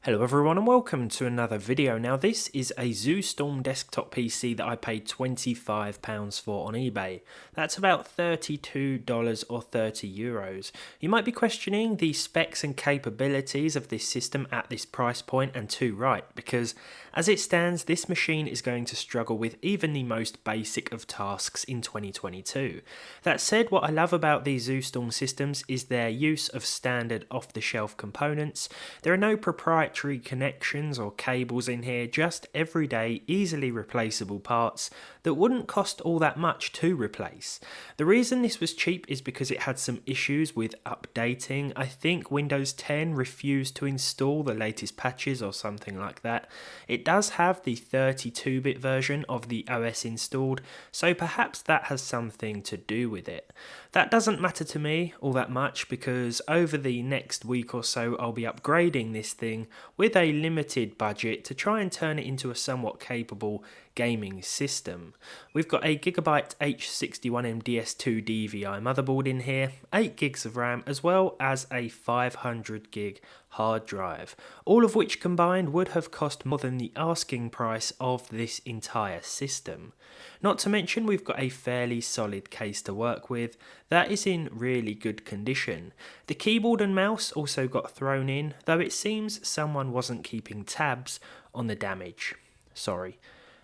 Hello everyone and welcome to another video. Now this is a Zoo Storm desktop PC that I paid £25 for on eBay. That's about $32 or €30. You might be questioning the specs and capabilities of this system at this price point, and too right, because as it stands this machine is going to struggle with even the most basic of tasks in 2022. That said, what I love about these Zoo Storm systems is their use of standard off-the-shelf components. There are no proprietary connections or cables in here, just everyday easily replaceable parts that wouldn't cost all that much to replace. The reason this was cheap is because it had some issues with updating. I think Windows 10 refused to install the latest patches or something like that. It does have the 32-bit version of the OS installed, so perhaps that has something to do with it. That doesn't matter to me all that much because over the next week or so I'll be upgrading this thing with a limited budget to try and turn it into a somewhat capable gaming system. We've got a Gigabyte H61MDS2 DVI motherboard in here, 8 gigs of RAM, as well as a 500 gig hard drive, all of which combined would have cost more than the asking price of this entire system. Not to mention we've got a fairly solid case to work with that is in really good condition. The keyboard and mouse also got thrown in, though it seems someone wasn't keeping tabs on the damage. Sorry.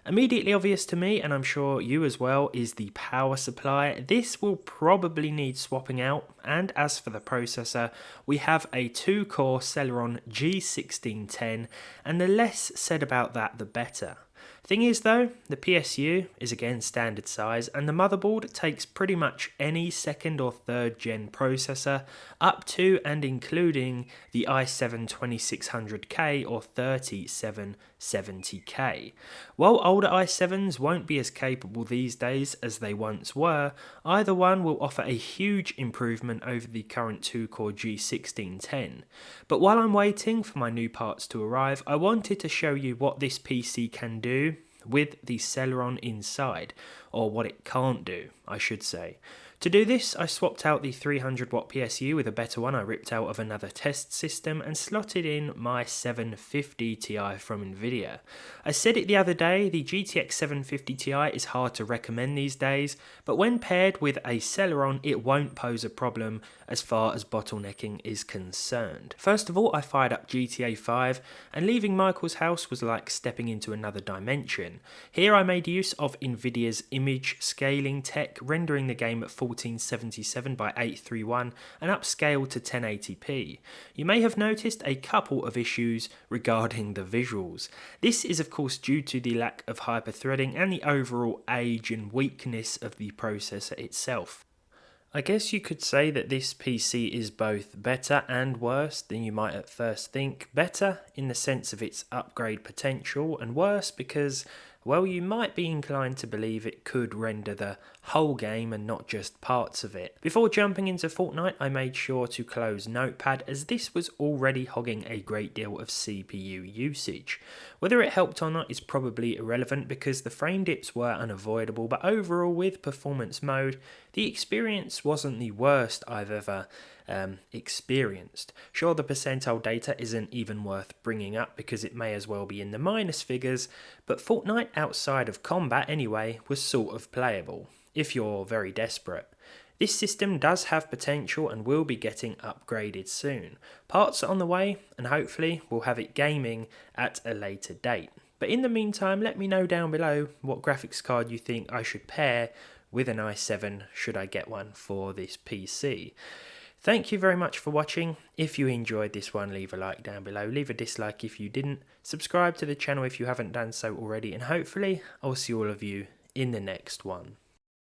Immediately obvious to me, and I'm sure you as well, is the power supply. This will probably need swapping out, and as for the processor, we have a 2-core Celeron G1610, and the less said about that the better. Thing is though, the PSU is again standard size, and the motherboard takes pretty much any second or third gen processor up to and including the i7-2600K or 3770K. While older i7s won't be as capable these days as they once were, either one will offer a huge improvement over the current 2-core G1610. But while I'm waiting for my new parts to arrive, I wanted to show you what this PC can do with the Celeron inside, or what it can't do, I should say. To do this, I swapped out the 300 watt PSU with a better one I ripped out of another test system and slotted in my 750 Ti from Nvidia. I said it the other day, the GTX 750 Ti is hard to recommend these days, but when paired with a Celeron it won't pose a problem as far as bottlenecking is concerned. First of all, I fired up GTA 5, and leaving Michael's house was like stepping into another dimension. Here I made use of Nvidia's image scaling tech, rendering the game at 1477 by 831 and upscaled to 1080p. You may have noticed a couple of issues regarding the visuals. This is of course due to the lack of hyperthreading and the overall age and weakness of the processor itself. I guess you could say that this PC is both better and worse than you might at first think. Better in the sense of its upgrade potential, and worse because, well, you might be inclined to believe it could render the whole game and not just parts of it. Before jumping into Fortnite, I made sure to close Notepad as this was already hogging a great deal of CPU usage. Whether it helped or not is probably irrelevant because the frame dips were unavoidable, but overall with performance mode, the experience wasn't the worst I've ever experienced. Sure, the percentile data isn't even worth bringing up because it may as well be in the minus figures, but Fortnite outside of combat anyway was sort of playable, if you're very desperate. This system does have potential and will be getting upgraded soon. Parts are on the way and hopefully we'll have it gaming at a later date. But in the meantime, let me know down below what graphics card you think I should pair with an i7 should I get one for this PC. Thank you very much for watching. If you enjoyed this one, leave a like down below, leave a dislike if you didn't, subscribe to the channel if you haven't done so already, and hopefully I'll see all of you in the next one.